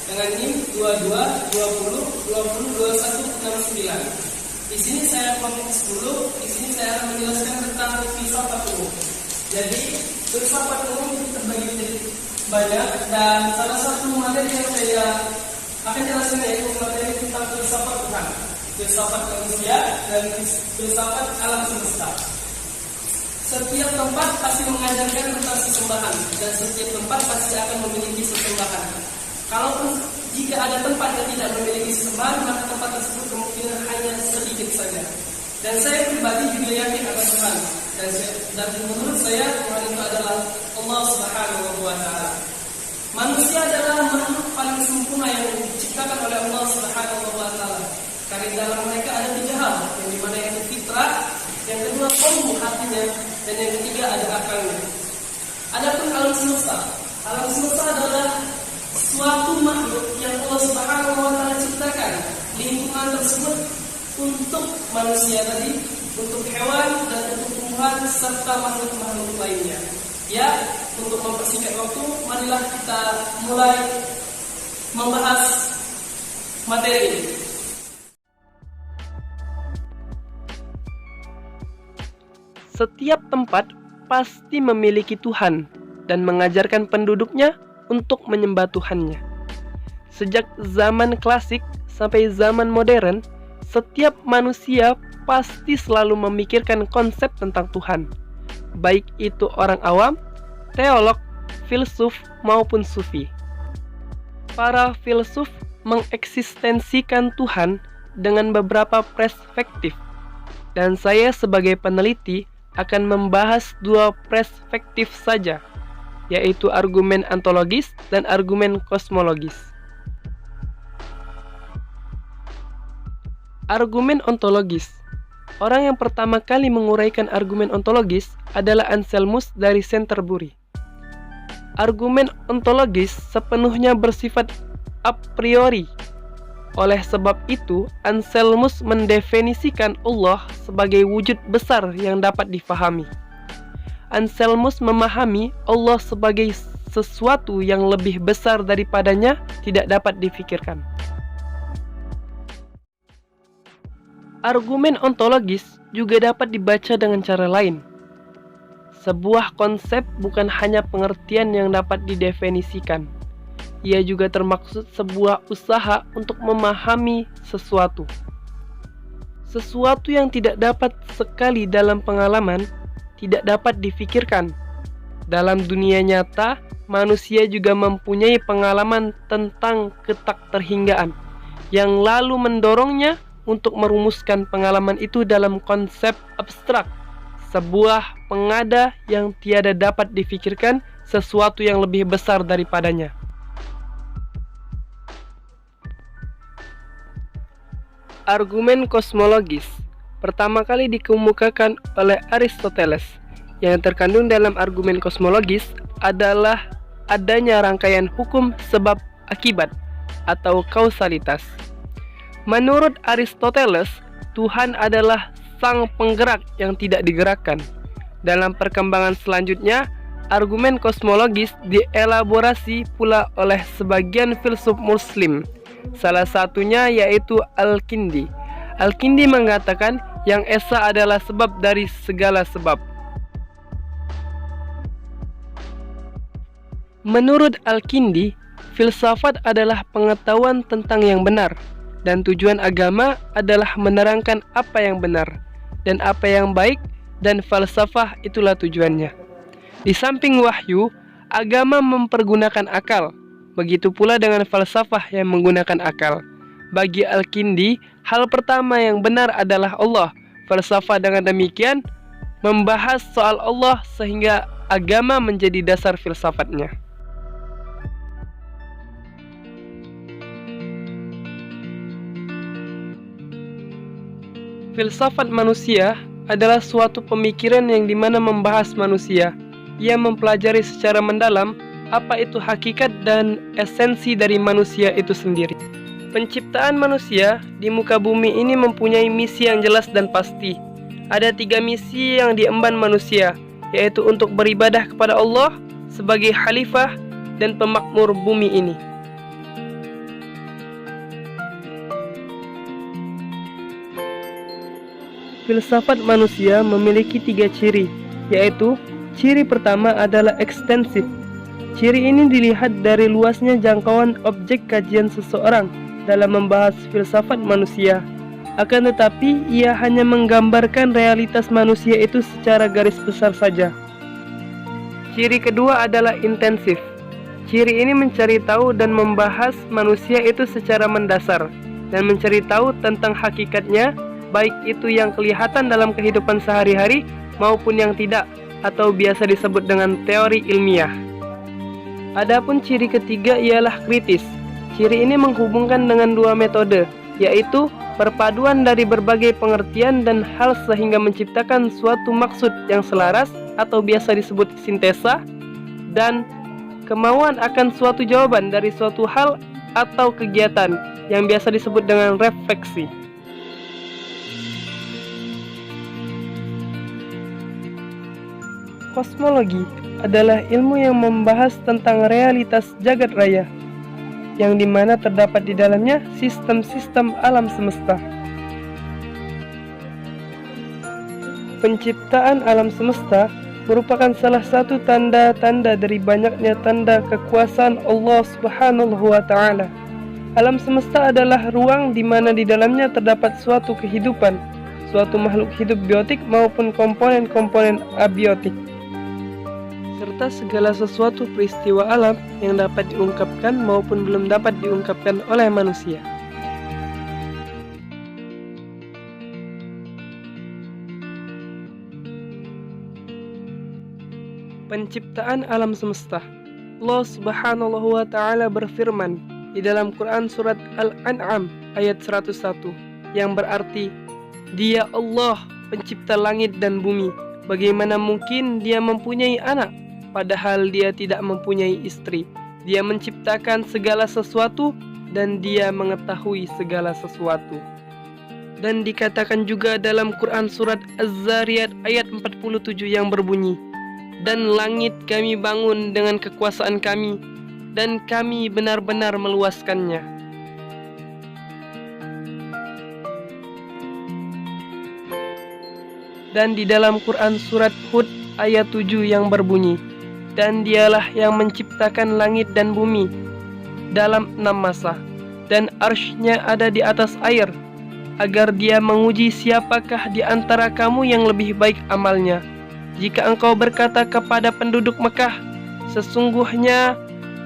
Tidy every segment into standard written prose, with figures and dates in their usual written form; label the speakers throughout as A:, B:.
A: dengan NIM 2220202169. Di sini saya fokus dulu. Di sini saya akan menjelaskan tentang filsafat umum. Jadi filsafat umum itu terbagi menjadi banyak, dan salah satu materi yang saya akan jelaskan yaitu materi tentang filsafat Tuhan, filsafat manusia, dan filsafat alam semesta. Setiap tempat pasti mengajarkan tentang sesembahan, dan setiap tempat pasti akan memiliki sesembahan. Kalaupun jika ada tempat yang tidak memiliki sesembahan, maka tempat tersebut kemungkinan hanya sedikit saja. Dan saya pribadi juga yakin akan Tuhan. Dan menurut saya Tuhan itu adalah Allah Subhanahu wa Ta'ala. Manusia adalah makhluk paling sempurna yang diciptakan oleh Allah Subhanahu wa Ta'ala. Karena dalam mereka ada 3 hal, yang dimana yang fitrah, yang kedua qalbu hatinya, dan yang ketiga ada akalnya. Adapun alam semesta. Alam semesta adalah suatu makhluk yang Allah Subhanahu wa Ta'ala ciptakan. Lingkungan tersebut untuk manusia tadi, untuk hewan dan untuk tumbuhan serta makhluk-makhluk lainnya. Ya, untuk mempersingkat waktu, marilah kita mulai membahas materi ini.
B: Setiap tempat pasti memiliki Tuhan dan mengajarkan penduduknya untuk menyembah Tuhannya. Sejak zaman klasik sampai zaman modern, setiap manusia pasti selalu memikirkan konsep tentang Tuhan, baik itu orang awam, teolog, filsuf, maupun sufi. Para filsuf mengeksistensikan Tuhan dengan beberapa perspektif, dan saya sebagai peneliti akan membahas 2 perspektif saja, yaitu argumen ontologis dan argumen kosmologis. Argumen ontologis. Orang yang pertama kali menguraikan argumen ontologis adalah Anselmus dari Canterbury. Argumen ontologis sepenuhnya bersifat a priori. Oleh sebab itu, Anselmus mendefinisikan Allah sebagai wujud besar yang dapat difahami. Anselmus memahami Allah sebagai sesuatu yang lebih besar daripadanya tidak dapat difikirkan. Argumen ontologis juga dapat dibaca dengan cara lain. Sebuah konsep bukan hanya pengertian yang dapat didefinisikan. Ia juga termaksud sebuah usaha untuk memahami sesuatu. Sesuatu yang tidak dapat sekali dalam pengalaman, tidak dapat difikirkan. Dalam dunia nyata, manusia juga mempunyai pengalaman tentang ketakterhinggaan, yang lalu mendorongnya untuk merumuskan pengalaman itu dalam konsep abstrak, sebuah pengada yang tiada dapat difikirkan, sesuatu yang lebih besar daripadanya. Argumen kosmologis pertama kali dikemukakan oleh Aristoteles. Yang terkandung dalam argumen kosmologis adalah adanya rangkaian hukum sebab akibat atau kausalitas. Menurut Aristoteles, Tuhan adalah sang penggerak yang tidak digerakkan. Dalam perkembangan selanjutnya, argumen kosmologis dielaborasi pula oleh sebagian filsuf Muslim. Salah satunya yaitu Al-Kindi. Al-Kindi mengatakan yang esa adalah sebab dari segala sebab. Menurut Al-Kindi, filsafat adalah pengetahuan tentang yang benar, dan tujuan agama adalah menerangkan apa yang benar dan apa yang baik, dan falsafah itulah tujuannya. Di samping wahyu, agama mempergunakan akal. Begitu pula dengan falsafah yang menggunakan akal. Bagi Al-Kindi, hal pertama yang benar adalah Allah. Falsafah dengan demikian membahas soal Allah sehingga agama menjadi dasar filsafatnya. Filsafat manusia adalah suatu pemikiran yang dimana membahas manusia. Ia mempelajari secara mendalam apa itu hakikat dan esensi dari manusia itu sendiri. Penciptaan manusia di muka bumi ini mempunyai misi yang jelas dan pasti. Ada 3 misi yang diemban manusia, yaitu untuk beribadah kepada Allah sebagai khalifah dan pemakmur bumi ini. filsafat manusia memiliki 3 ciri, yaitu ciri pertama adalah ekstensif. Ciri ini dilihat dari luasnya jangkauan objek kajian seseorang dalam membahas filsafat manusia. Akan tetapi, ia hanya menggambarkan realitas manusia itu secara garis besar saja. Ciri kedua adalah intensif. Ciri ini mencari tahu dan membahas manusia itu secara mendasar, dan mencari tahu tentang hakikatnya, baik itu yang kelihatan dalam kehidupan sehari-hari maupun yang tidak, atau biasa disebut dengan teori ilmiah. Adapun ciri ketiga ialah kritis. Ciri ini menghubungkan dengan 2 metode, yaitu perpaduan dari berbagai pengertian dan hal sehingga menciptakan suatu maksud yang selaras atau biasa disebut sintesa, dan kemauan akan suatu jawaban dari suatu hal atau kegiatan yang biasa disebut dengan refleksi. Kosmologi adalah ilmu yang membahas tentang realitas jagat raya, yang dimana terdapat di dalamnya sistem-sistem alam semesta. Penciptaan alam semesta merupakan salah satu tanda-tanda dari banyaknya tanda kekuasaan Allah Subhanahu wa Ta'ala. Alam semesta adalah ruang di mana di dalamnya terdapat suatu kehidupan, suatu makhluk hidup biotik maupun komponen-komponen abiotik, serta segala sesuatu peristiwa alam yang dapat diungkapkan maupun belum dapat diungkapkan oleh manusia. Penciptaan alam semesta. Allah Subhanahu wa Ta'ala berfirman di dalam Quran surat Al-An'am ayat 101 yang berarti, Dia Allah pencipta langit dan bumi. Bagaimana mungkin Dia mempunyai anak padahal Dia tidak mempunyai istri? Dia menciptakan segala sesuatu dan Dia mengetahui segala sesuatu. Dan dikatakan juga dalam Quran surat Az-Zariyat ayat 47 yang berbunyi, dan langit kami bangun dengan kekuasaan kami, dan kami benar-benar meluaskannya. Dan di dalam Quran surat Hud ayat 7 yang berbunyi, dan Dialah yang menciptakan langit dan bumi dalam 6 masa, dan arsy-Nya ada di atas air, agar Dia menguji siapakah di antara kamu yang lebih baik amalnya. Jika engkau berkata kepada penduduk Mekah, sesungguhnya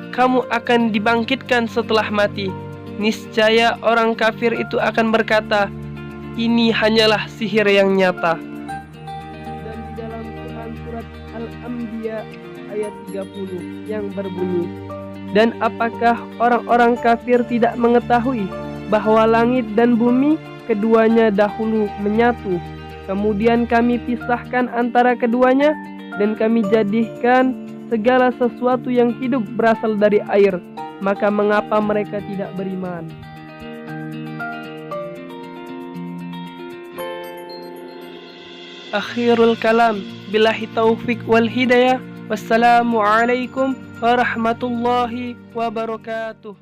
B: kamu akan dibangkitkan setelah mati, niscaya orang kafir itu akan berkata, ini hanyalah sihir yang nyata. Dan di dalam Quran surat Al-Anbiya ayat 30 yang berbunyi, dan apakah orang-orang kafir tidak mengetahui bahwa langit dan bumi keduanya dahulu menyatu, kemudian kami pisahkan antara keduanya, dan kami jadikan segala sesuatu yang hidup berasal dari air, maka mengapa mereka tidak beriman? Akhirul kalam, billahi taufik wal hidayah. Wassalamualaikum warahmatullahi wabarakatuh.